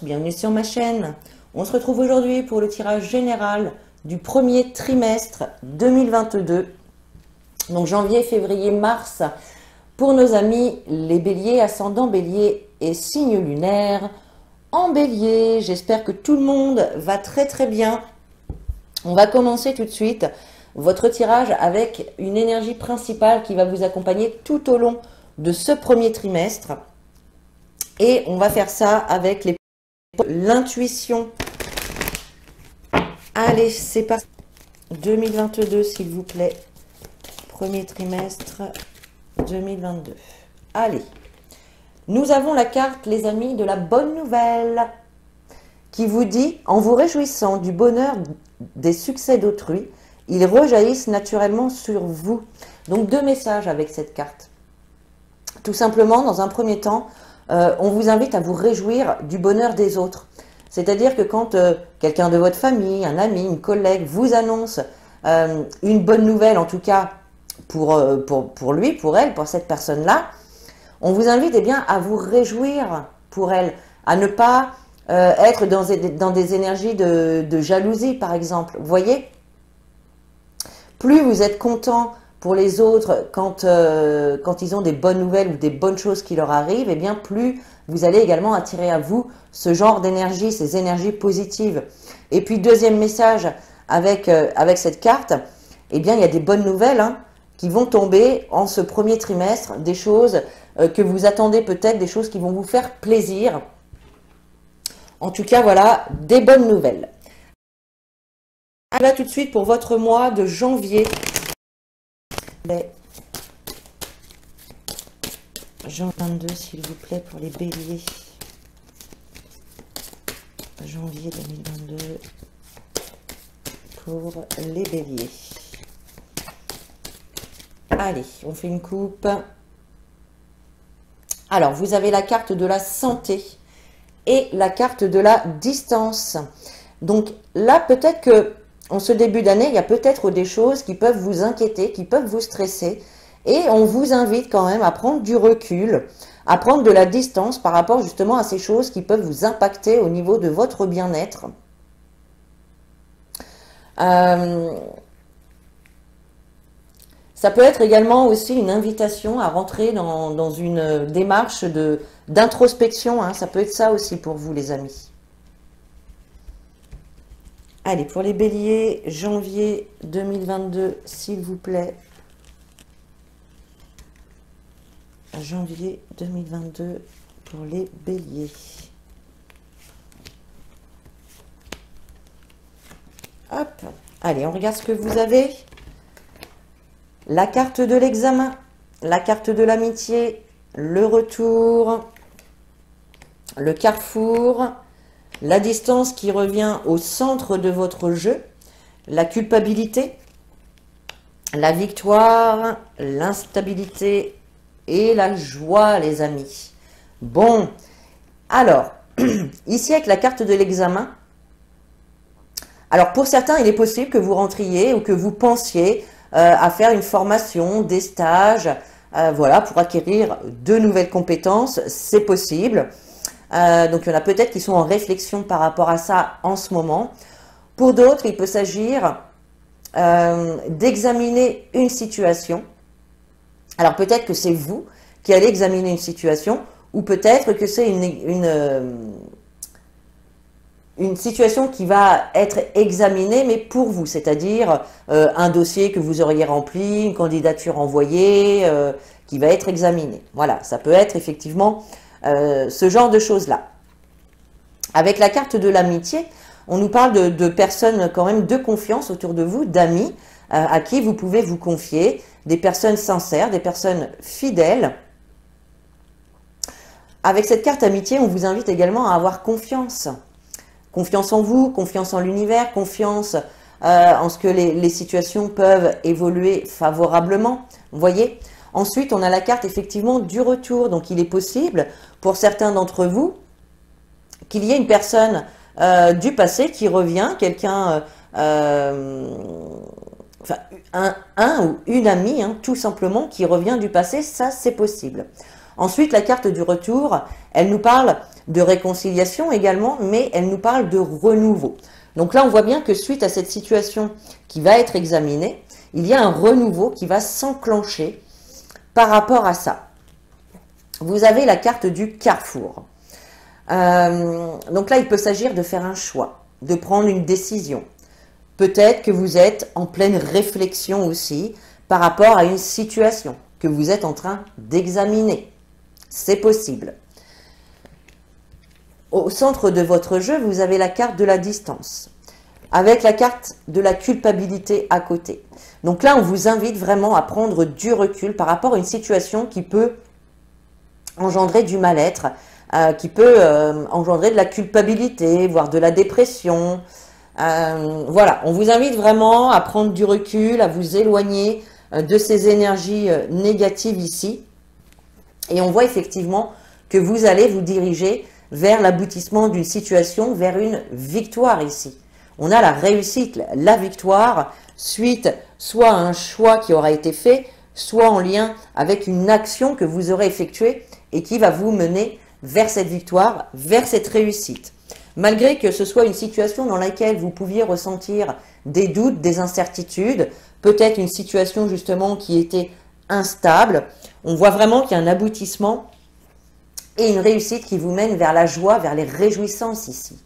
bienvenue sur ma chaîne. On se retrouve aujourd'hui pour le tirage général du premier trimestre 2022. Donc janvier, février, mars pour nos amis les béliers, ascendant bélier et signe lunaire en bélier. J'espère que tout le monde va très bien. On va commencer tout de suite votre tirage avec une énergie principale qui va vous accompagner tout au long de ce premier trimestre. Et on va faire ça avec l'intuition. Allez, c'est parti. 2022, s'il vous plaît. Premier trimestre 2022. Allez. Nous avons la carte, les amis, de la bonne nouvelle qui vous dit, en vous réjouissant du bonheur des succès d'autrui, ils rejaillissent naturellement sur vous. Donc, deux messages avec cette carte. Tout simplement, dans un premier temps, on vous invite à vous réjouir du bonheur des autres. C'est-à-dire que quand quelqu'un de votre famille, un ami, une collègue vous annonce une bonne nouvelle, en tout cas pour lui, pour elle, pour cette personne-là, on vous invite bien, à vous réjouir pour elle, à ne pas être dans des énergies de jalousie, par exemple. Vous voyez? Plus vous êtes content pour les autres quand ils ont des bonnes nouvelles ou des bonnes choses qui leur arrivent, et bien plus vous allez également attirer à vous ce genre d'énergie, ces énergies positives. Et puis deuxième message avec cette carte, eh bien il y a des bonnes nouvelles qui vont tomber en ce premier trimestre, des choses que vous attendez peut-être, des choses qui vont vous faire plaisir. En tout cas, voilà, des bonnes nouvelles. Là tout de suite pour votre mois de janvier. Janvier 22, s'il vous plaît, pour les béliers. Janvier 2022 pour les béliers. Allez, on fait une coupe. Alors, vous avez la carte de la santé et la carte de la distance. Donc là, peut-être que en ce début d'année, il y a peut-être des choses qui peuvent vous inquiéter, qui peuvent vous stresser. Et on vous invite quand même à prendre du recul, à prendre de la distance par rapport justement à ces choses qui peuvent vous impacter au niveau de votre bien-être. Ça peut être également aussi une invitation à rentrer dans une démarche d'introspection. Ça peut être ça aussi pour vous, les amis. Allez, pour les béliers, janvier 2022, s'il vous plaît. Janvier 2022 pour les béliers. Hop, allez, on regarde ce que vous avez. La carte de l'examen, la carte de l'amitié, le retour, le carrefour, la distance qui revient au centre de votre jeu, la culpabilité, la victoire, l'instabilité et la joie, les amis. Bon, alors, ici avec la carte de l'examen, alors pour certains, il est possible que vous rentriez ou que vous pensiez à faire une formation, des stages, voilà, pour acquérir de nouvelles compétences, c'est possible. Donc il y en a peut-être qui sont en réflexion par rapport à ça en ce moment. Pour d'autres, il peut s'agir d'examiner une situation. Alors peut-être que c'est vous qui allez examiner une situation, ou peut-être que c'est une situation qui va être examinée, mais pour vous, c'est-à-dire un dossier que vous auriez rempli, une candidature envoyée, qui va être examinée. Voilà, ça peut être effectivement ce genre de choses-là. Avec la carte de l'amitié, on nous parle de personnes quand même de confiance autour de vous, d'amis, à qui vous pouvez vous confier, des personnes sincères, des personnes fidèles. Avec cette carte amitié, on vous invite également à avoir confiance. Confiance en vous, confiance en l'univers, confiance en ce que les situations peuvent évoluer favorablement. Vous voyez? Ensuite, on a la carte effectivement du retour. Donc, il est possible pour certains d'entre vous qu'il y ait une personne du passé qui revient, quelqu'un, un ou une amie, tout simplement, qui revient du passé. Ça, c'est possible. Ensuite, la carte du retour, elle nous parle de réconciliation également, mais elle nous parle de renouveau. Donc là, on voit bien que suite à cette situation qui va être examinée, il y a un renouveau qui va s'enclencher par rapport à ça. Vous avez la carte du carrefour. Donc là, il peut s'agir de faire un choix, de prendre une décision. Peut-être que vous êtes en pleine réflexion aussi par rapport à une situation que vous êtes en train d'examiner. C'est possible. Au centre de votre jeu, vous avez la carte de la distance, avec la carte de la culpabilité à côté. Donc là, on vous invite vraiment à prendre du recul par rapport à une situation qui peut engendrer du mal-être, qui peut engendrer de la culpabilité, voire de la dépression. Voilà, on vous invite vraiment à prendre du recul, à vous éloigner de ces énergies négatives ici. Et on voit effectivement que vous allez vous diriger vers l'aboutissement d'une situation, vers une victoire ici. On a la réussite, la victoire, suite soit à un choix qui aura été fait, soit en lien avec une action que vous aurez effectuée et qui va vous mener vers cette victoire, vers cette réussite. Malgré que ce soit une situation dans laquelle vous pouviez ressentir des doutes, des incertitudes, peut-être une situation justement qui était instable, on voit vraiment qu'il y a un aboutissement et une réussite qui vous mène vers la joie, vers les réjouissances ici.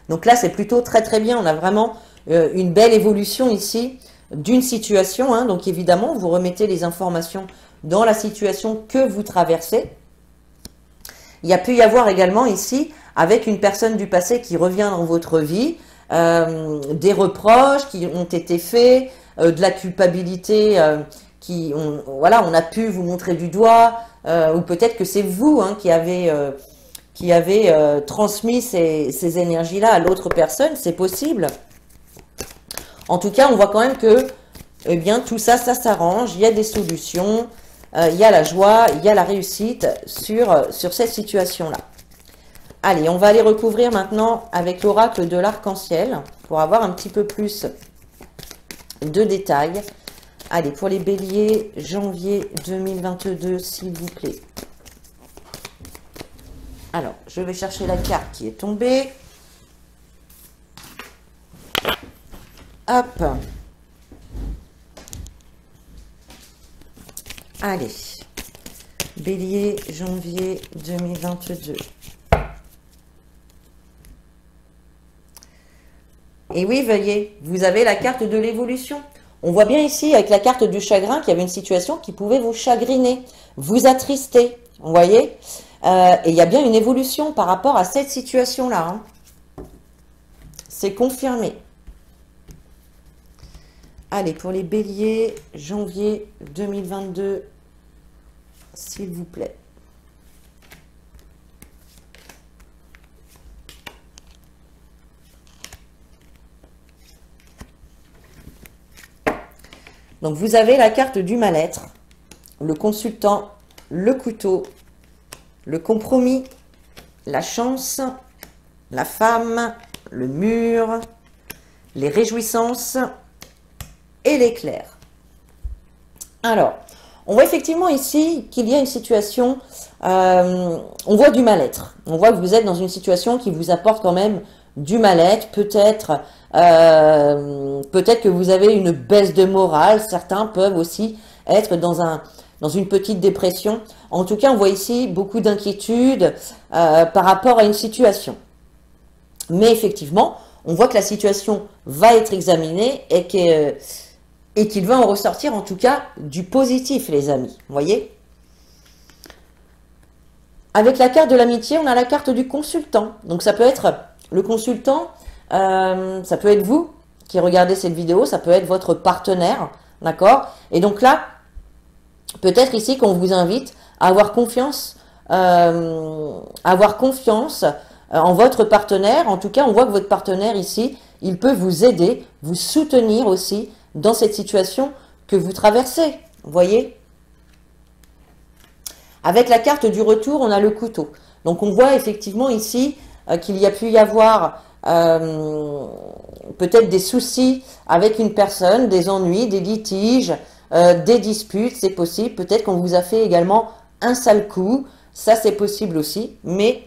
Donc là, c'est plutôt très très bien. On a vraiment une belle évolution ici d'une situation. Hein. Donc évidemment, vous remettez les informations dans la situation que vous traversez. Il y a pu y avoir également ici, avec une personne du passé qui revient dans votre vie, des reproches qui ont été faits, de la culpabilité voilà, on a pu vous montrer du doigt, ou peut-être que c'est vous hein, qui avez transmis ces énergies-là à l'autre personne, c'est possible. En tout cas, on voit quand même que eh bien, tout ça, ça s'arrange, il y a des solutions, il y a la joie, il y a la réussite sur cette situation-là. Allez, on va aller recouvrir maintenant avec l'oracle de l'arc-en-ciel pour avoir un petit peu plus de détails. Allez, pour les béliers, janvier 2022, s'il vous plaît. Alors, je vais chercher la carte qui est tombée. Hop. Allez. Bélier, janvier 2022. Et oui, veuillez, vous avez la carte de l'évolution. On voit bien ici, avec la carte du chagrin, qu'il y avait une situation qui pouvait vous chagriner, vous attrister. Vous voyez ? Et il y a bien une évolution par rapport à cette situation-là. Hein. C'est confirmé. Allez, pour les béliers, janvier 2022, s'il vous plaît. Donc, vous avez la carte du mal-être, le consultant, le couteau, le compromis, la chance, la femme, le mur, les réjouissances et l'éclair. Alors, on voit effectivement ici qu'il y a une situation, on voit du mal-être. On voit que vous êtes dans une situation qui vous apporte quand même du mal-être, peut-être que vous avez une baisse de morale, certains peuvent aussi être dans une petite dépression. En tout cas, on voit ici beaucoup d'inquiétude par rapport à une situation. Mais effectivement, on voit que la situation va être examinée et qu'il va en ressortir en tout cas du positif, les amis. Vous voyez ? Avec la carte de l'amitié, on a la carte du consultant. Donc ça peut être le consultant, ça peut être vous qui regardez cette vidéo, ça peut être votre partenaire, d'accord? Et donc là, peut-être ici qu'on vous invite à avoir confiance, en votre partenaire. En tout cas, on voit que votre partenaire ici, il peut vous aider, vous soutenir aussi dans cette situation que vous traversez, vous voyez? Avec la carte du retour, on a le couteau. Donc, on voit effectivement ici qu'il y a pu y avoir peut-être des soucis avec une personne, des ennuis, des litiges, des disputes, c'est possible. Peut-être qu'on vous a fait également un sale coup. Ça, c'est possible aussi, mais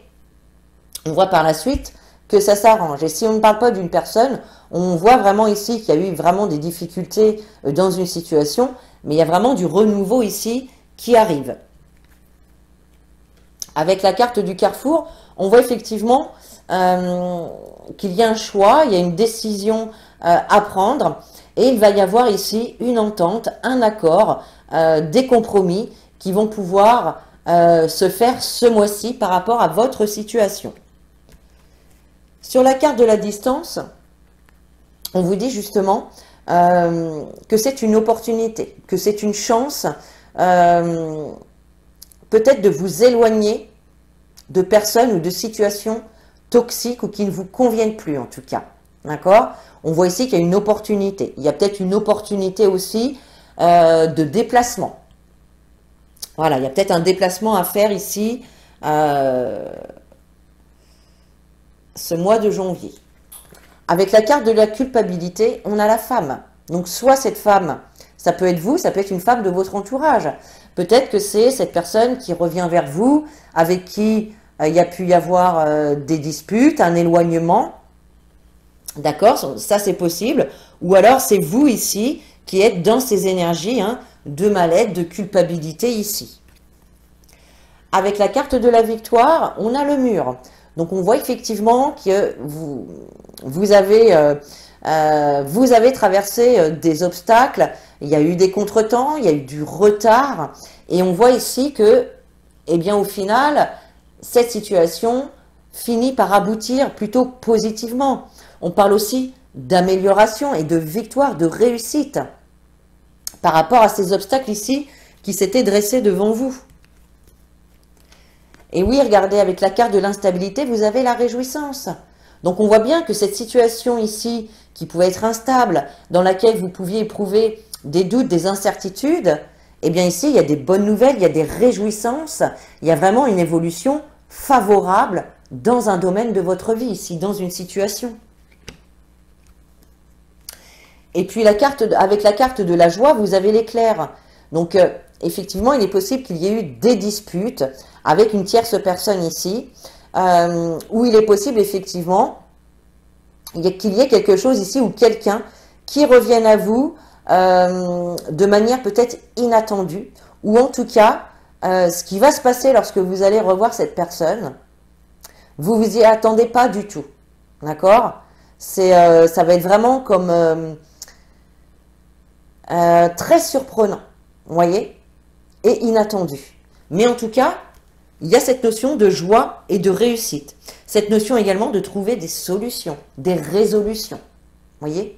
on voit par la suite que ça s'arrange. Et si on ne parle pas d'une personne, on voit vraiment ici qu'il y a eu vraiment des difficultés dans une situation, mais il y a vraiment du renouveau ici qui arrive. Avec la carte du carrefour, on voit effectivement qu'il y a un choix, il y a une décision à prendre, et il va y avoir ici une entente, un accord, des compromis qui vont pouvoir se faire ce mois-ci par rapport à votre situation. Sur la carte de la distance, on vous dit justement que c'est une opportunité, que c'est une chance peut-être de vous éloigner de personnes ou de situations toxiques ou qui ne vous conviennent plus en tout cas. D'accord? On voit ici qu'il y a une opportunité. Il y a peut-être une opportunité aussi de déplacement. Voilà, il y a peut-être un déplacement à faire ici ce mois de janvier. Avec la carte de la culpabilité, on a la femme. Donc soit cette femme, ça peut être vous, ça peut être une femme de votre entourage. Peut-être que c'est cette personne qui revient vers vous, avec qui il y a pu y avoir des disputes, un éloignement. D'accord? Ça c'est possible. Ou alors c'est vous ici qui êtes dans ces énergies de mal-être, de culpabilité ici. Avec la carte de la victoire, on a le mur. Donc on voit effectivement que vous avez traversé des obstacles, il y a eu des contretemps, il y a eu du retard, et on voit ici que, eh bien au final, cette situation finit par aboutir plutôt positivement. On parle aussi d'amélioration et de victoire, de réussite par rapport à ces obstacles ici qui s'étaient dressés devant vous. Et oui, regardez, avec la carte de l'instabilité, vous avez la réjouissance. Donc on voit bien que cette situation ici, qui pouvait être instable, dans laquelle vous pouviez éprouver des doutes, des incertitudes, eh bien ici, il y a des bonnes nouvelles, il y a des réjouissances, il y a vraiment une évolution favorable dans un domaine de votre vie, ici, dans une situation. Et puis avec la carte de la joie, vous avez l'éclair. Donc effectivement, il est possible qu'il y ait eu des disputes avec une tierce personne ici, où il est possible effectivement qu'il y ait quelque chose ici ou quelqu'un qui revienne à vous de manière peut-être inattendue, ou en tout cas, ce qui va se passer lorsque vous allez revoir cette personne, vous vous y attendez pas du tout, d'accord? Ça va être vraiment comme très surprenant, vous voyez, et inattendu. Mais en tout cas, il y a cette notion de joie et de réussite. Cette notion également de trouver des solutions, des résolutions. Vous voyez?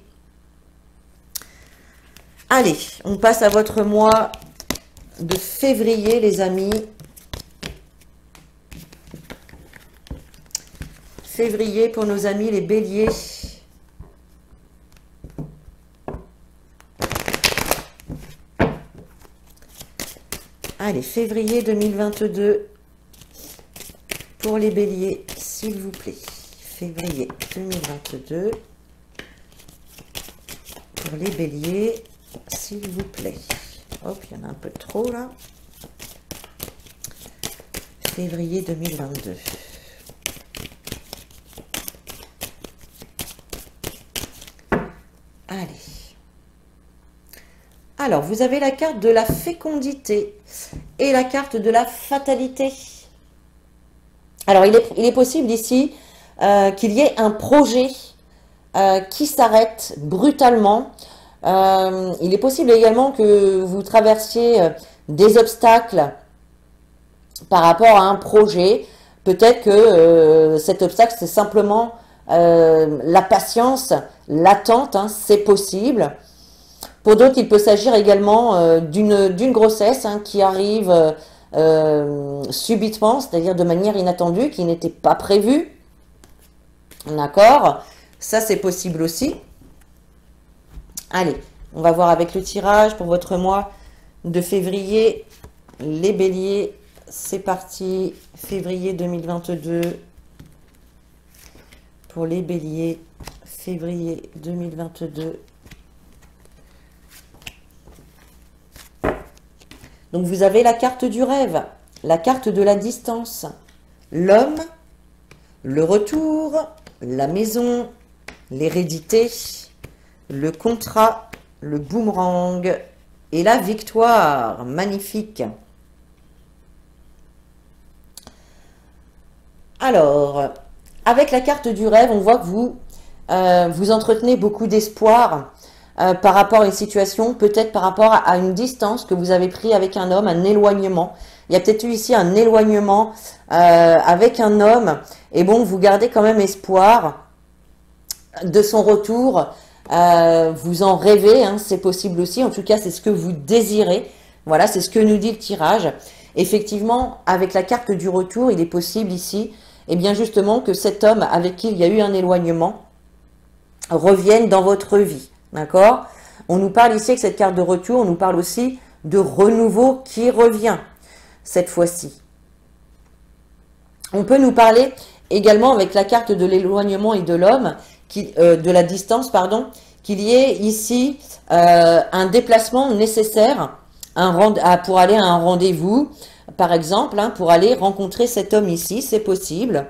Allez, on passe à votre mois de février, les amis. Février pour nos amis les béliers. Allez, février 2022 pour les béliers, s'il vous plaît. Février 2022 pour les béliers, s'il vous plaît. Hop, il y en a un peu trop là. Février 2022. Allez. Alors, vous avez la carte de la fécondité et la carte de la fatalité. Alors, il est possible ici qu'il y ait un projet qui s'arrête brutalement. Il est possible également que vous traversiez des obstacles par rapport à un projet. Peut-être que cet obstacle, c'est simplement la patience, l'attente, c'est possible. Pour d'autres, il peut s'agir également d'une grossesse qui arrive subitement, c'est-à-dire de manière inattendue, qui n'était pas prévue. D'accord? Ça, c'est possible aussi. Allez, on va voir avec le tirage pour votre mois de février. Les béliers, c'est parti. Février 2022. Pour les béliers, février 2022. Donc, vous avez la carte du rêve. la carte de la distance, l'homme, le retour, la maison, l'hérédité, le contrat, le boomerang et la victoire. Magnifique. Alors, avec la carte du rêve, on voit que vous, vous entretenez beaucoup d'espoir par rapport à une situation, peut-être par rapport à une distance que vous avez pris avec un homme, un éloignement. Il y a peut-être eu ici un éloignement avec un homme. Et bon, vous gardez quand même espoir de son retour. Vous en rêvez, hein, c'est possible aussi. En tout cas, c'est ce que vous désirez. Voilà, c'est ce que nous dit le tirage. Effectivement, avec la carte du retour, il est possible ici, eh bien justement, que cet homme avec qui il y a eu un éloignement revienne dans votre vie. D'accord? On nous parle ici avec cette carte de retour, on nous parle aussi de renouveau qui revient cette fois-ci. On peut nous parler également avec la carte de l'éloignement et de l'homme, de la distance, pardon, qu'il y ait ici un déplacement nécessaire pour aller à un rendez-vous, par exemple, hein, pour aller rencontrer cet homme ici, c'est possible.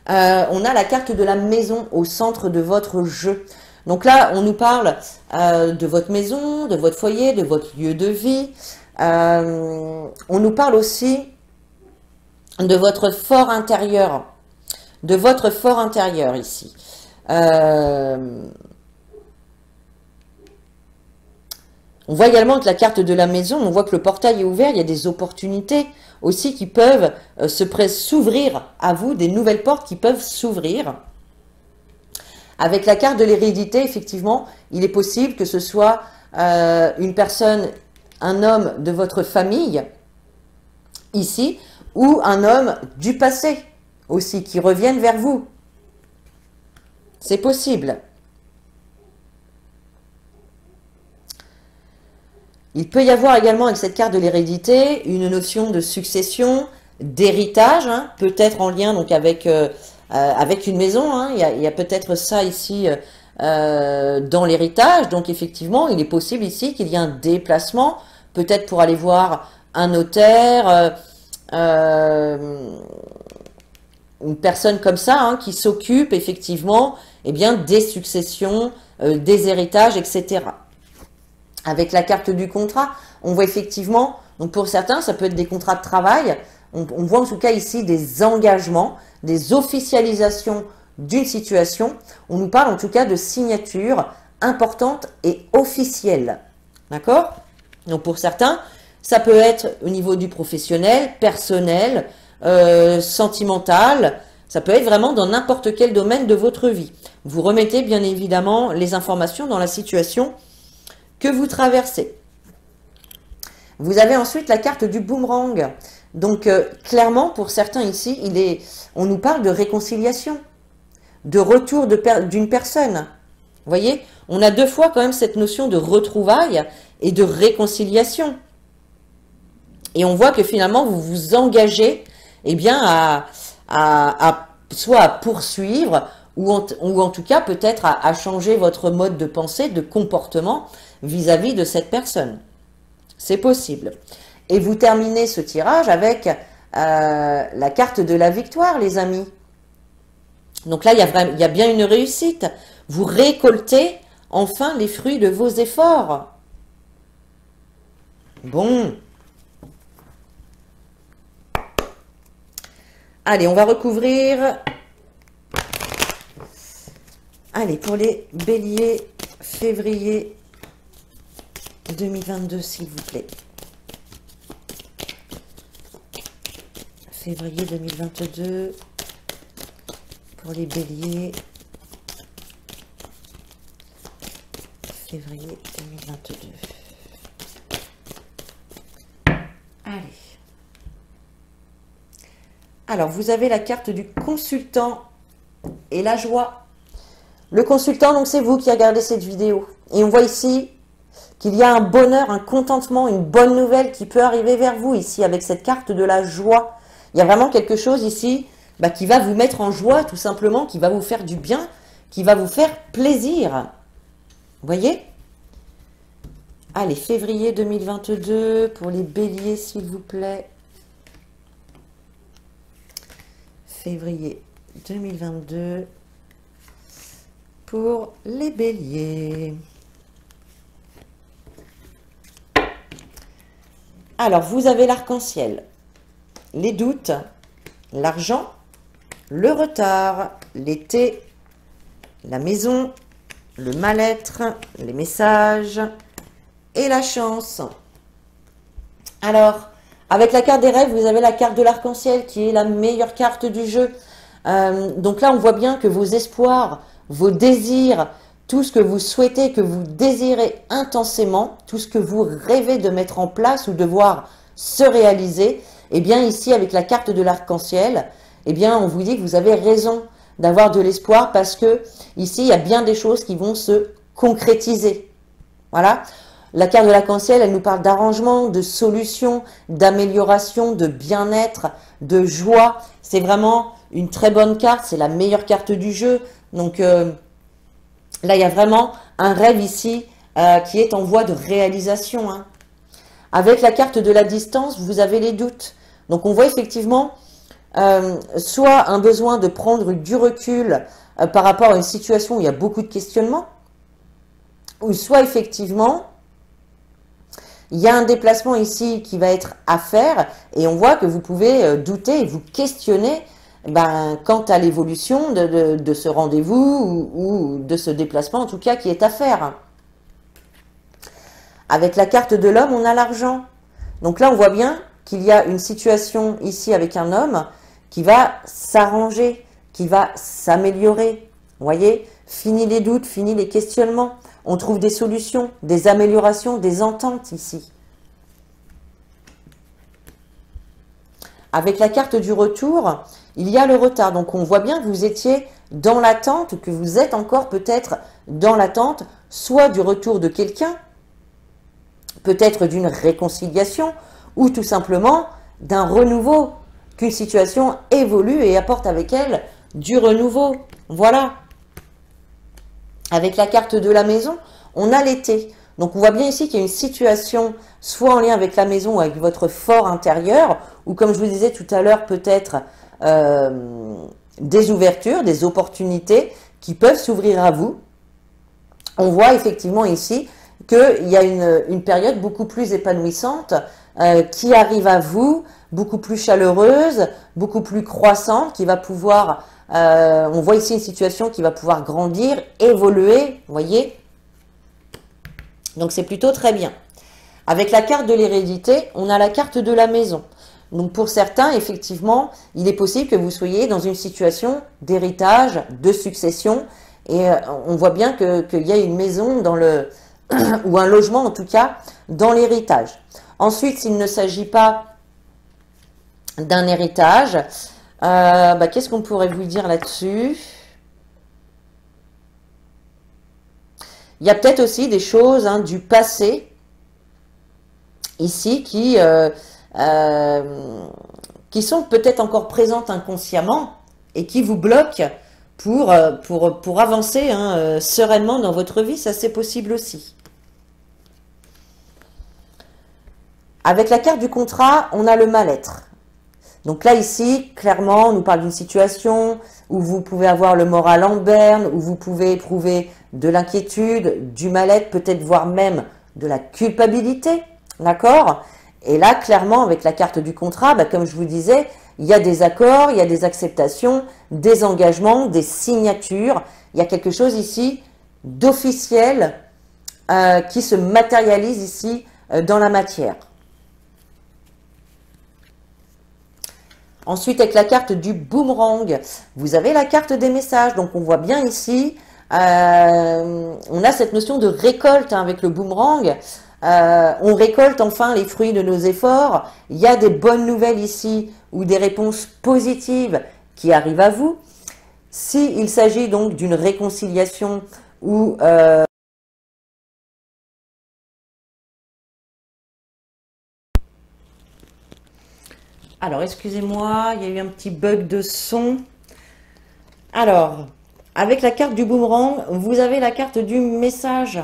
On a la carte de la maison au centre de votre jeu. Donc là, on nous parle de votre maison, de votre foyer, de votre lieu de vie. On nous parle aussi de votre fort intérieur. De votre fort intérieur ici. On voit également que la carte de la maison, on voit que le portail est ouvert, il y a des opportunités aussi qui peuvent s'ouvrir à vous, des nouvelles portes qui peuvent s'ouvrir. Avec la carte de l'hérédité, effectivement, il est possible que ce soit une personne, un homme de votre famille, ici, ou un homme du passé, aussi, qui revienne vers vous. C'est possible. Il peut y avoir également, avec cette carte de l'hérédité, une notion de succession, d'héritage, hein, peut-être en lien donc avec une maison, hein. Il y a peut-être ça ici dans l'héritage. Donc effectivement, il est possible ici qu'il y ait un déplacement, peut-être pour aller voir un notaire, une personne comme ça, hein, qui s'occupe effectivement eh bien, des successions, des héritages, etc. Avec la carte du contrat, on voit effectivement, donc pour certains, ça peut être des contrats de travail. On voit en tout cas ici des engagements, des officialisations d'une situation. On nous parle en tout cas de signatures importantes et officielles. D'accord? Donc pour certains, ça peut être au niveau du professionnel, personnel, sentimental. Ça peut être vraiment dans n'importe quel domaine de votre vie. Vous remettez bien évidemment les informations dans la situation que vous traversez. Vous avez ensuite la carte du boomerang. Donc, clairement, pour certains ici, on nous parle de réconciliation, de retour d'une personne. Vous voyez, on a deux fois quand même cette notion de retrouvailles et de réconciliation. Et on voit que finalement, vous vous engagez eh bien, soit à poursuivre ou en tout cas peut-être à changer votre mode de pensée, de comportement vis-à-vis de cette personne. C'est possible. Et vous terminez ce tirage avec la carte de la victoire, les amis. Donc là, il y a bien une réussite. Vous récoltez enfin les fruits de vos efforts. Bon. Allez, on va recouvrir. Allez, pour les béliers, février 2022, s'il vous plaît. Février 2022, pour les béliers. Février 2022. Allez. Alors, vous avez la carte du consultant et la joie. Le consultant, donc c'est vous qui regardez cette vidéo. Et on voit ici qu'il y a un bonheur, un contentement, une bonne nouvelle qui peut arriver vers vous ici avec cette carte de la joie. Il y a vraiment quelque chose ici qui va vous mettre en joie tout simplement, qui va vous faire du bien, qui va vous faire plaisir. Vous voyez? Allez, février 2022 pour les béliers, s'il vous plaît. Février 2022 pour les béliers. Alors, vous avez l'arc-en-ciel, les doutes, l'argent, le retard, l'été, la maison, le mal-être, les messages et la chance. Alors, avec la carte des rêves, vous avez la carte de l'arc-en-ciel qui est la meilleure carte du jeu. Donc là, on voit bien que vos espoirs, vos désirs, tout ce que vous souhaitez, que vous désirez intensément, tout ce que vous rêvez de mettre en place ou de voir se réaliser, eh bien ici, avec la carte de l'arc-en-ciel, eh bien, on vous dit que vous avez raison d'avoir de l'espoir parce que ici, il y a bien des choses qui vont se concrétiser. Voilà. La carte de l'arc-en-ciel, elle nous parle d'arrangement, de solution, d'amélioration, de bien-être, de joie. C'est vraiment une très bonne carte, c'est la meilleure carte du jeu. Donc là, il y a vraiment un rêve ici qui est en voie de réalisation. Hein. Avec la carte de la distance, vous avez les doutes. Donc on voit effectivement soit un besoin de prendre du recul par rapport à une situation où il y a beaucoup de questionnements, ou soit effectivement, il y a un déplacement ici qui va être à faire et on voit que vous pouvez douter et vous questionner quant à l'évolution de ce rendez-vous ou de ce déplacement en tout cas qui est à faire. Avec la carte de l'homme, on a l'argent. Donc là, on voit bien qu'il y a une situation ici avec un homme qui va s'arranger, qui va s'améliorer. Vous voyez, fini les doutes, fini les questionnements. On trouve des solutions, des améliorations, des ententes ici. Avec la carte du retour, il y a le retard. Donc on voit bien que vous étiez dans l'attente, que vous êtes encore peut-être dans l'attente, soit du retour de quelqu'un, peut-être d'une réconciliation, ou tout simplement d'un renouveau, qu'une situation évolue et apporte avec elle du renouveau. Voilà. Avec la carte de la maison, on a l'été. Donc on voit bien ici qu'il y a une situation soit en lien avec la maison ou avec votre fort intérieur, ou comme je vous disais tout à l'heure, peut-être des ouvertures, des opportunités qui peuvent s'ouvrir à vous. On voit effectivement ici qu'il y a une période beaucoup plus épanouissante qui arrive à vous, beaucoup plus chaleureuse, beaucoup plus croissante, qui va pouvoir, on voit ici une situation qui va pouvoir grandir, évoluer, vous voyez. Donc c'est plutôt très bien. Avec la carte de l'hérédité, on a la carte de la maison. Donc pour certains, effectivement, il est possible que vous soyez dans une situation d'héritage, de succession, et on voit bien qu'il y a une maison dans le ou un logement en tout cas dans l'héritage. Ensuite, s'il ne s'agit pas d'un héritage, qu'est-ce qu'on pourrait vous dire là-dessus? Il y a peut-être aussi des choses du passé ici qui sont peut-être encore présentes inconsciemment et qui vous bloquent pour avancer sereinement dans votre vie. Ça, c'est possible aussi. Avec la carte du contrat, on a le mal-être. Donc là, ici, clairement, on nous parle d'une situation où vous pouvez avoir le moral en berne, où vous pouvez éprouver de l'inquiétude, du mal-être, peut-être voire même de la culpabilité, d'accord? Et là, clairement, avec la carte du contrat, comme je vous disais, il y a des accords, il y a des acceptations, des engagements, des signatures. Il y a quelque chose ici d'officiel qui se matérialise ici dans la matière. Ensuite, avec la carte du boomerang, vous avez la carte des messages. Donc, on voit bien ici, on a cette notion de récolte avec le boomerang. On récolte enfin les fruits de nos efforts. Il y a des bonnes nouvelles ici ou des réponses positives qui arrivent à vous. S'il s'agit donc d'une réconciliation ou alors, excusez-moi, il y a eu un petit bug de son. Alors, avec la carte du boomerang, vous avez la carte du message.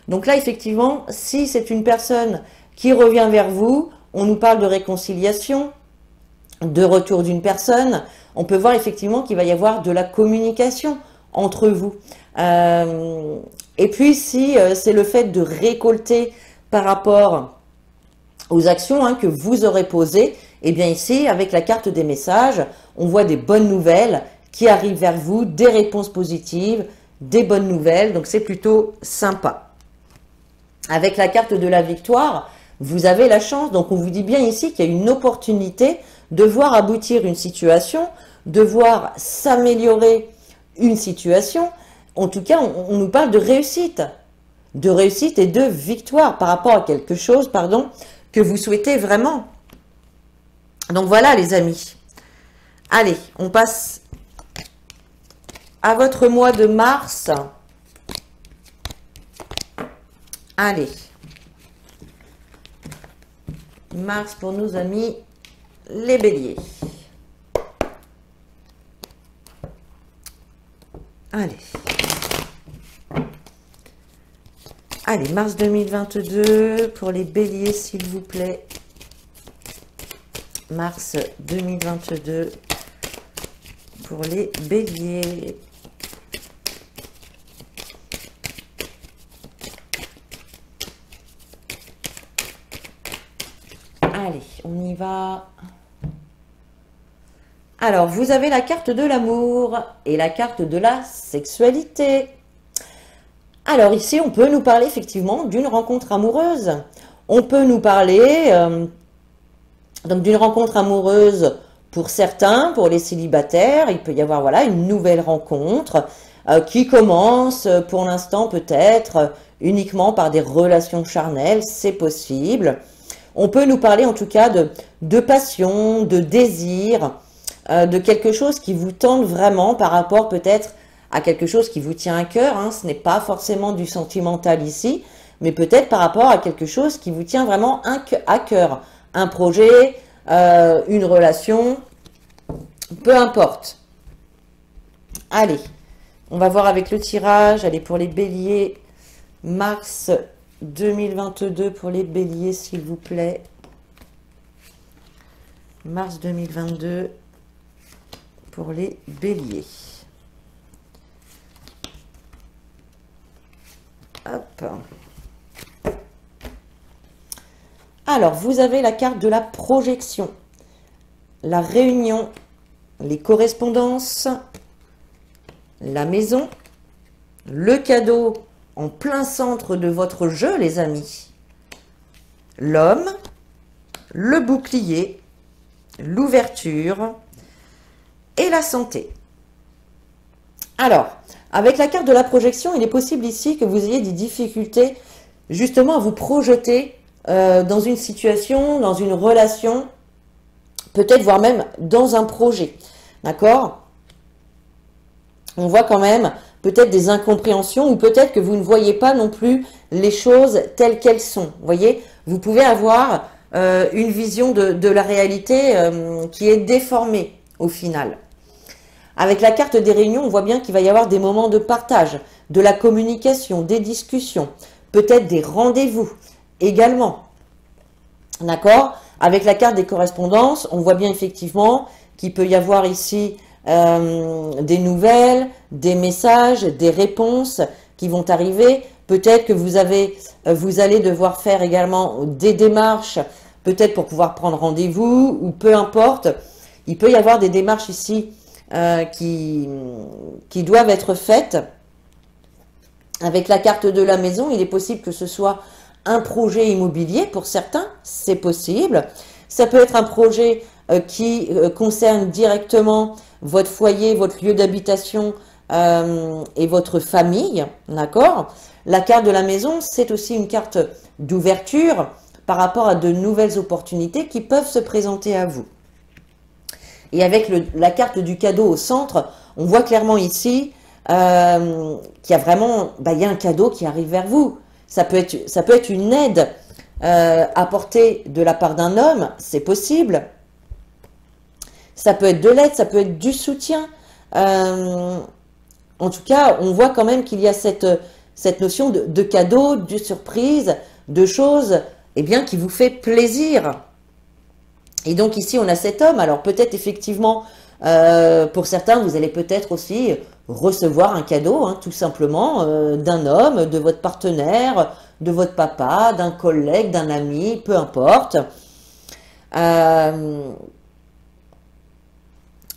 Donc là, effectivement, si c'est une personne qui revient vers vous, on nous parle de réconciliation, de retour d'une personne. On peut voir effectivement qu'il va y avoir de la communication entre vous. Et puis, si c'est le fait de récolter par rapport aux actions que vous aurez posées, et bien ici, avec la carte des messages, on voit des bonnes nouvelles qui arrivent vers vous, des réponses positives, des bonnes nouvelles, donc c'est plutôt sympa. Avec la carte de la victoire, vous avez la chance, donc on vous dit bien ici qu'il y a une opportunité de voir aboutir une situation, de voir s'améliorer une situation. En tout cas, on nous parle de réussite et de victoire par rapport à quelque chose, pardon, que vous souhaitez vraiment. Donc voilà les amis. Allez, on passe à votre mois de mars. Allez. Mars pour nos amis les béliers. Allez. Allez, mars 2022 pour les béliers, s'il vous plaît. Mars 2022 pour les béliers. Allez, on y va. Alors, vous avez la carte de l'amour et la carte de la sexualité. Alors ici, on peut nous parler effectivement d'une rencontre amoureuse. On peut nous parler donc d'une rencontre amoureuse pour certains, pour les célibataires. Il peut y avoir voilà une nouvelle rencontre qui commence pour l'instant peut-être uniquement par des relations charnelles, c'est possible. On peut nous parler en tout cas de passion, de désir, de quelque chose qui vous tente vraiment par rapport peut-être à quelque chose qui vous tient à cœur. Ce n'est pas forcément du sentimental ici, mais peut-être par rapport à quelque chose qui vous tient vraiment à cœur. Un projet, une relation, peu importe. Allez, on va voir avec le tirage. Allez, pour les béliers, mars 2022 pour les béliers, s'il vous plaît. Mars 2022 pour les béliers. Hop. Alors, vous avez la carte de la projection, la réunion, les correspondances, la maison, le cadeau en plein centre de votre jeu, les amis, l'homme, le bouclier, l'ouverture et la santé. Alors, avec la carte de la projection, il est possible ici que vous ayez des difficultés justement à vous projeter dans une situation, dans une relation, peut-être voire même dans un projet. D'accord? On voit quand même peut-être des incompréhensions ou peut-être que vous ne voyez pas non plus les choses telles qu'elles sont. Vous voyez, vous pouvez avoir une vision de la réalité qui est déformée au final. Avec la carte des réunions, on voit bien qu'il va y avoir des moments de partage, de la communication, des discussions, peut-être des rendez-vous également. D'accord? Avec la carte des correspondances, on voit bien effectivement qu'il peut y avoir ici des nouvelles, des messages, des réponses qui vont arriver. Peut-être que vous allez devoir faire également des démarches, peut-être pour pouvoir prendre rendez-vous ou peu importe. Il peut y avoir des démarches ici qui doivent être faites. Avec la carte de la maison, il est possible que ce soit un projet immobilier pour certains, c'est possible. Ça peut être un projet qui concerne directement votre foyer, votre lieu d'habitation et votre famille, d'accord? La carte de la maison, c'est aussi une carte d'ouverture par rapport à de nouvelles opportunités qui peuvent se présenter à vous. Et avec la carte du cadeau au centre, on voit clairement ici qu'il y a vraiment, il y a un cadeau qui arrive vers vous. Ça peut être une aide apportée de la part d'un homme, c'est possible. Ça peut être de l'aide, ça peut être du soutien. En tout cas, on voit quand même qu'il y a cette cette notion de cadeau, de surprise, de choses eh bien, qui vous fait plaisir. Et donc ici, on a cet homme. Alors peut-être effectivement, pour certains, vous allez peut-être aussi recevoir un cadeau, hein, tout simplement, d'un homme, de votre partenaire, de votre papa, d'un collègue, d'un ami, peu importe.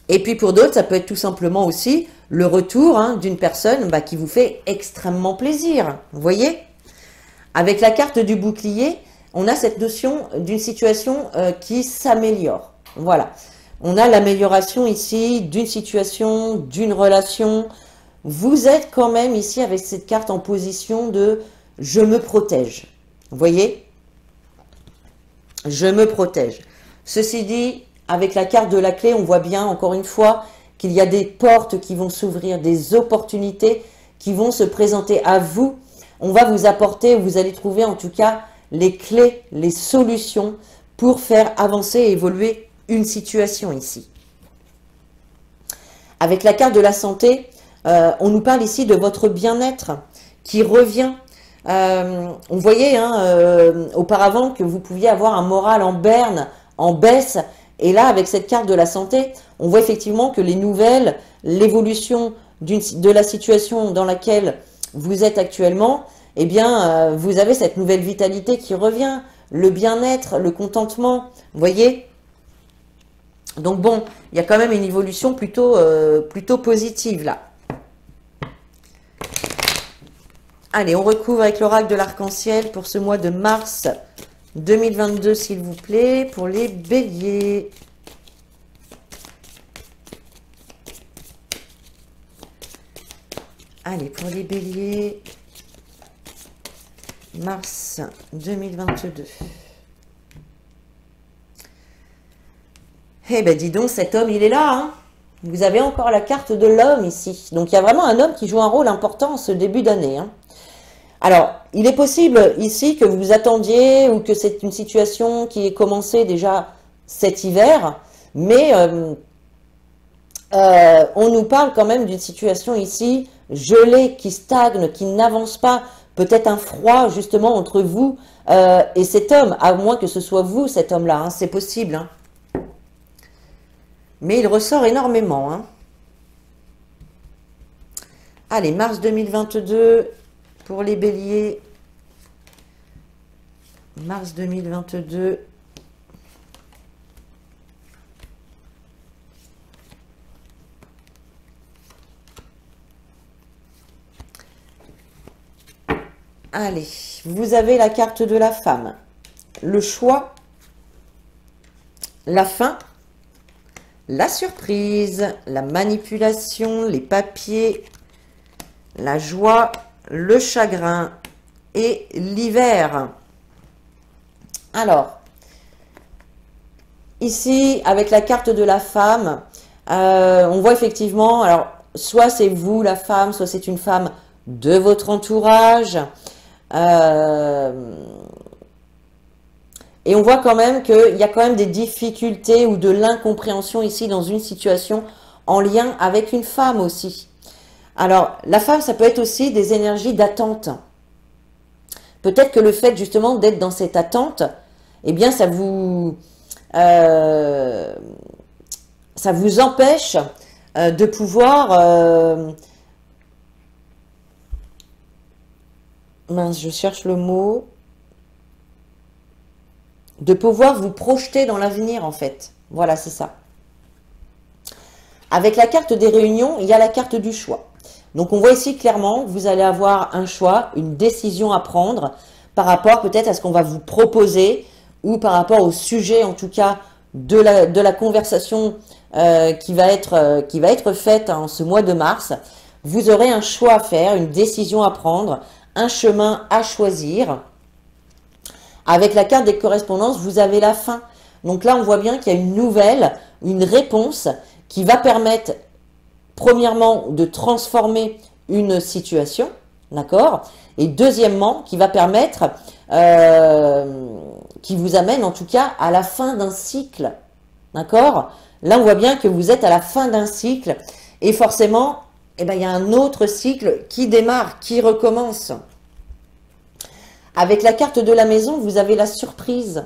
Et puis pour d'autres, ça peut être tout simplement aussi le retour hein, d'une personne qui vous fait extrêmement plaisir. Vous voyez? Avec la carte du bouclier, on a cette notion d'une situation qui s'améliore. Voilà. On a l'amélioration ici d'une situation, d'une relation. Vous êtes quand même ici avec cette carte en position de « je me protège ». Vous voyez? Je me protège. Ceci dit, avec la carte de la clé, on voit bien, encore une fois, qu'il y a des portes qui vont s'ouvrir, des opportunités qui vont se présenter à vous. On va vous apporter, vous allez trouver en tout cas les clés, les solutions pour faire avancer et évoluer une situation ici. Avec la carte de la santé, on nous parle ici de votre bien-être qui revient. On voyait auparavant que vous pouviez avoir un moral en berne, en baisse. Et là, avec cette carte de la santé, on voit effectivement que les nouvelles, l'évolution de la situation dans laquelle vous êtes actuellement, eh bien, vous avez cette nouvelle vitalité qui revient, le bien-être, le contentement, vous voyez? Donc bon, il y a quand même une évolution plutôt positive là. Allez, on recouvre avec l'oracle de l'arc-en-ciel pour ce mois de mars 2022, s'il vous plaît, pour les béliers. Allez, pour les béliers, mars 2022. Eh ben, dis donc, cet homme, il est là, hein. Vous avez encore la carte de l'homme ici. Donc, il y a vraiment un homme qui joue un rôle important en ce début d'année, hein. Alors, il est possible ici que vous attendiez ou que c'est une situation qui est commencée déjà cet hiver, mais on nous parle quand même d'une situation ici gelée, qui stagne, qui n'avance pas, peut-être un froid justement entre vous et cet homme, à moins que ce soit vous cet homme-là, hein, c'est possible. Hein. Mais il ressort énormément. Hein. Allez, mars 2022... pour les béliers, mars 2022. Allez, vous avez la carte de la femme, le choix, la fin, la surprise, la manipulation, les papiers, la joie, le chagrin et l'hiver. Alors, ici, avec la carte de la femme, on voit effectivement, alors, soit c'est vous la femme, soit c'est une femme de votre entourage. Et on voit quand même qu'il y a quand même des difficultés ou de l'incompréhension ici dans une situation en lien avec une femme aussi. Alors, la femme, ça peut être aussi des énergies d'attente. Peut-être que le fait justement d'être dans cette attente, eh bien, ça vous empêche de pouvoir... mince, je cherche le mot. De pouvoir vous projeter dans l'avenir, en fait. Voilà, c'est ça. Avec la carte des réunions, il y a la carte du choix. Donc, on voit ici clairement que vous allez avoir un choix, une décision à prendre par rapport peut-être à ce qu'on va vous proposer ou par rapport au sujet, en tout cas, de la conversation qui va être faite en ce mois de mars. Vous aurez un choix à faire, une décision à prendre, un chemin à choisir. Avec la carte des correspondances, vous avez la fin. Donc là, on voit bien qu'il y a une nouvelle, une réponse qui va permettre, premièrement, de transformer une situation, d'accord? Et deuxièmement, qui va permettre, qui vous amène en tout cas à la fin d'un cycle, d'accord? Là, on voit bien que vous êtes à la fin d'un cycle et forcément, eh ben, il y a un autre cycle qui démarre, qui recommence. Avec la carte de la maison, vous avez la surprise.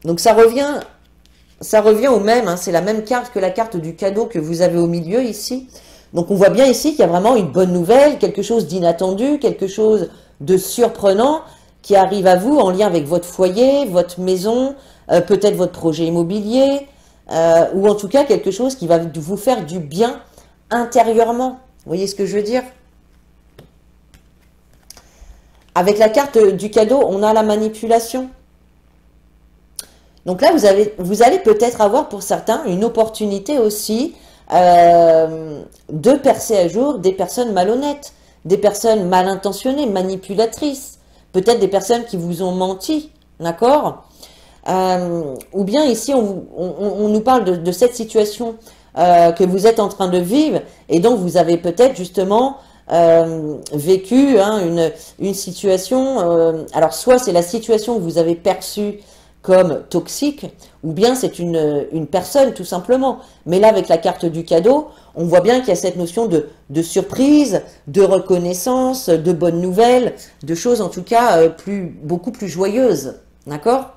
Donc ça revient au même, hein, c'est la même carte que la carte du cadeau que vous avez au milieu ici. Donc on voit bien ici qu'il y a vraiment une bonne nouvelle, quelque chose d'inattendu, quelque chose de surprenant qui arrive à vous en lien avec votre foyer, votre maison, peut-être votre projet immobilier, ou en tout cas quelque chose qui va vous faire du bien intérieurement. Vous voyez ce que je veux dire? Avec la carte du cadeau, on a la manipulation. Donc là, vous allez peut-être avoir pour certains une opportunité aussi de percer à jour des personnes malhonnêtes, des personnes mal intentionnées, manipulatrices, peut-être des personnes qui vous ont menti, d'accord? Ou bien ici, on nous parle de cette situation que vous êtes en train de vivre et donc vous avez peut-être justement vécu hein, une situation, alors soit c'est la situation que vous avez perçue comme toxique, ou bien c'est une personne tout simplement. Mais là, avec la carte du cadeau, on voit bien qu'il y a cette notion de surprise, de reconnaissance, de bonnes nouvelles, de choses en tout cas beaucoup plus joyeuses. D'accord?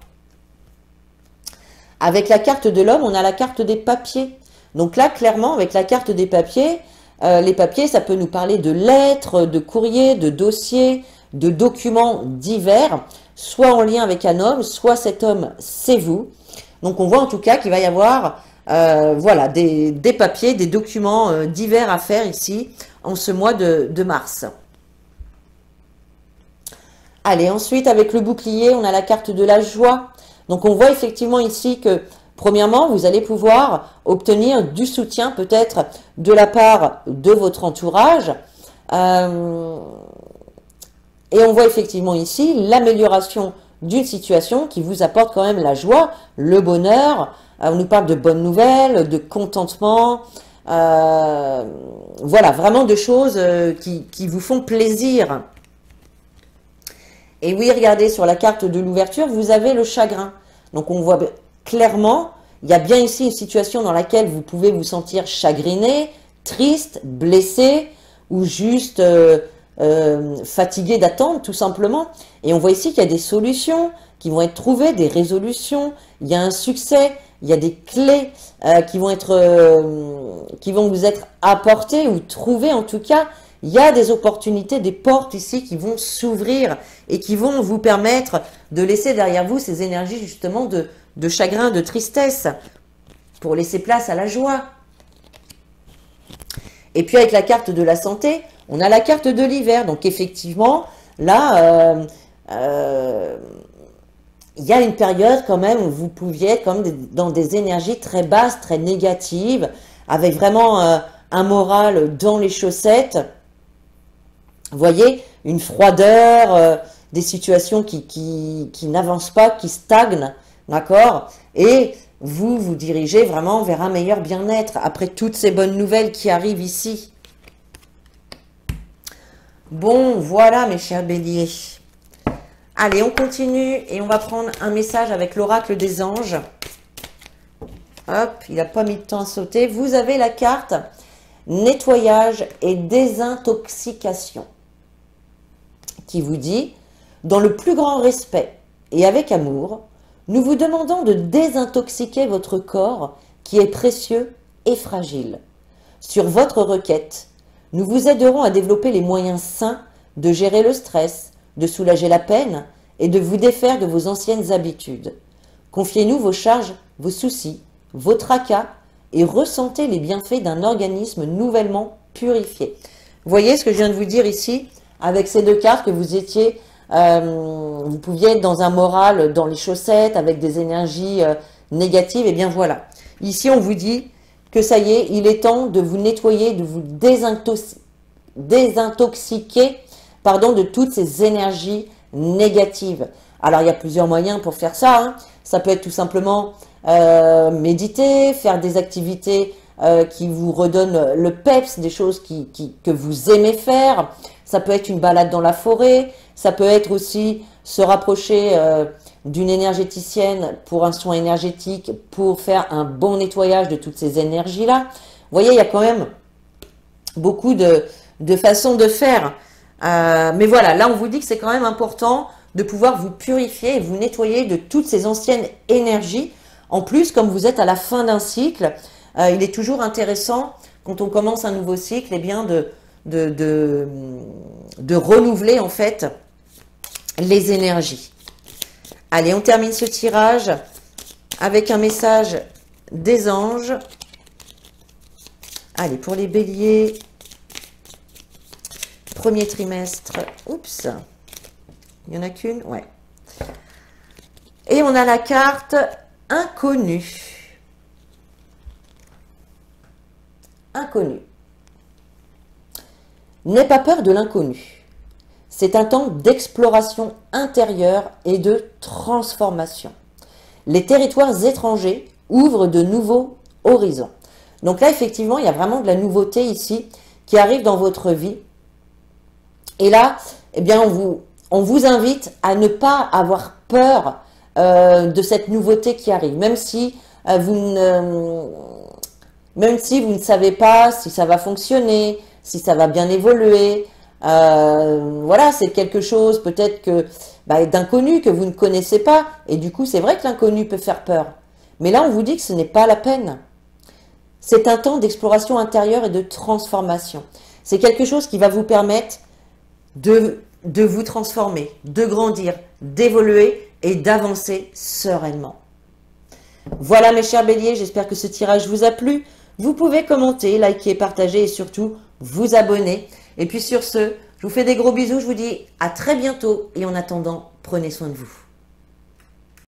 Avec la carte de l'homme, on a la carte des papiers. Donc là, clairement, avec la carte des papiers, les papiers, ça peut nous parler de lettres, de courriers, de dossiers, de documents divers, soit en lien avec un homme, soit cet homme, c'est vous. Donc on voit en tout cas qu'il va y avoir voilà, des papiers, des documents divers à faire ici, en ce mois de mars. Allez, ensuite, avec le bouclier, on a la carte de la joie. Donc on voit effectivement ici que, premièrement, vous allez pouvoir obtenir du soutien peut-être de la part de votre entourage. Et on voit effectivement ici l'amélioration d'une situation qui vous apporte quand même la joie, le bonheur. On nous parle de bonnes nouvelles, de contentement. Voilà, vraiment de choses qui vous font plaisir. Et oui, regardez, sur la carte de l'ouverture, vous avez le chagrin. Donc on voit clairement, il y a bien ici une situation dans laquelle vous pouvez vous sentir chagriné, triste, blessé, ou juste fatigué d'attendre tout simplement. Et on voit ici qu'il y a des solutions qui vont être trouvées, des résolutions, il y a un succès, il y a des clés qui vont vous être apportées ou trouvées en tout cas. Il y a des opportunités, des portes ici qui vont s'ouvrir et qui vont vous permettre de laisser derrière vous ces énergies justement de chagrin, de tristesse, pour laisser place à la joie. Et puis avec la carte de la santé, on a la carte de l'hiver. Donc effectivement, là, il y a une période quand même où vous pouviez être comme dans des énergies très basses, très négatives, avec vraiment un moral dans les chaussettes. Vous voyez, une froideur, des situations qui n'avancent pas, qui stagnent, d'accord? Et vous vous dirigez vraiment vers un meilleur bien-être après toutes ces bonnes nouvelles qui arrivent ici. Bon, voilà mes chers béliers. Allez, on continue et on va prendre un message avec l'oracle des anges. Hop, il n'a pas mis de temps à sauter. Vous avez la carte nettoyage et désintoxication qui vous dit, dans le plus grand respect et avec amour, nous vous demandons de désintoxiquer votre corps qui est précieux et fragile. Sur votre requête, nous vous aiderons à développer les moyens sains de gérer le stress, de soulager la peine et de vous défaire de vos anciennes habitudes. Confiez-nous vos charges, vos soucis, vos tracas et ressentez les bienfaits d'un organisme nouvellement purifié. Vous voyez ce que je viens de vous dire ici avec ces deux cartes que vous étiez, vous pouviez être dans un moral, dans les chaussettes, avec des énergies négatives. Et bien voilà, ici on vous dit que ça y est, il est temps de vous nettoyer, de vous désintoxiquer pardon, de toutes ces énergies négatives. Alors il y a plusieurs moyens pour faire ça, hein. Ça peut être tout simplement méditer, faire des activités qui vous redonnent le peps, des choses que vous aimez faire. Ça peut être une balade dans la forêt, ça peut être aussi se rapprocher d'une énergéticienne pour un soin énergétique, pour faire un bon nettoyage de toutes ces énergies-là. Vous voyez, il y a quand même beaucoup de façons de faire. Mais voilà, là on vous dit que c'est quand même important de pouvoir vous purifier et vous nettoyer de toutes ces anciennes énergies. En plus, comme vous êtes à la fin d'un cycle, il est toujours intéressant, quand on commence un nouveau cycle, eh bien de renouveler en fait les énergies. Allez, on termine ce tirage avec un message des anges. Allez, pour les béliers, premier trimestre, oups, il n'y en a qu'une, ouais. Et on a la carte inconnue. Inconnu. N'aie pas peur de l'inconnu. C'est un temps d'exploration intérieure et de transformation. Les territoires étrangers ouvrent de nouveaux horizons. Donc là, effectivement, il y a vraiment de la nouveauté ici qui arrive dans votre vie. Et là, eh bien, on vous invite à ne pas avoir peur de cette nouveauté qui arrive, même si vous ne savez pas si ça va fonctionner, si ça va bien évoluer. Voilà, c'est quelque chose peut-être que d'inconnu que vous ne connaissez pas. Et du coup, c'est vrai que l'inconnu peut faire peur. Mais là, on vous dit que ce n'est pas la peine. C'est un temps d'exploration intérieure et de transformation. C'est quelque chose qui va vous permettre de vous transformer, de grandir, d'évoluer et d'avancer sereinement. Voilà mes chers béliers, j'espère que ce tirage vous a plu. Vous pouvez commenter, liker, partager et surtout vous abonner. Et puis sur ce, je vous fais des gros bisous, je vous dis à très bientôt et en attendant, prenez soin de vous.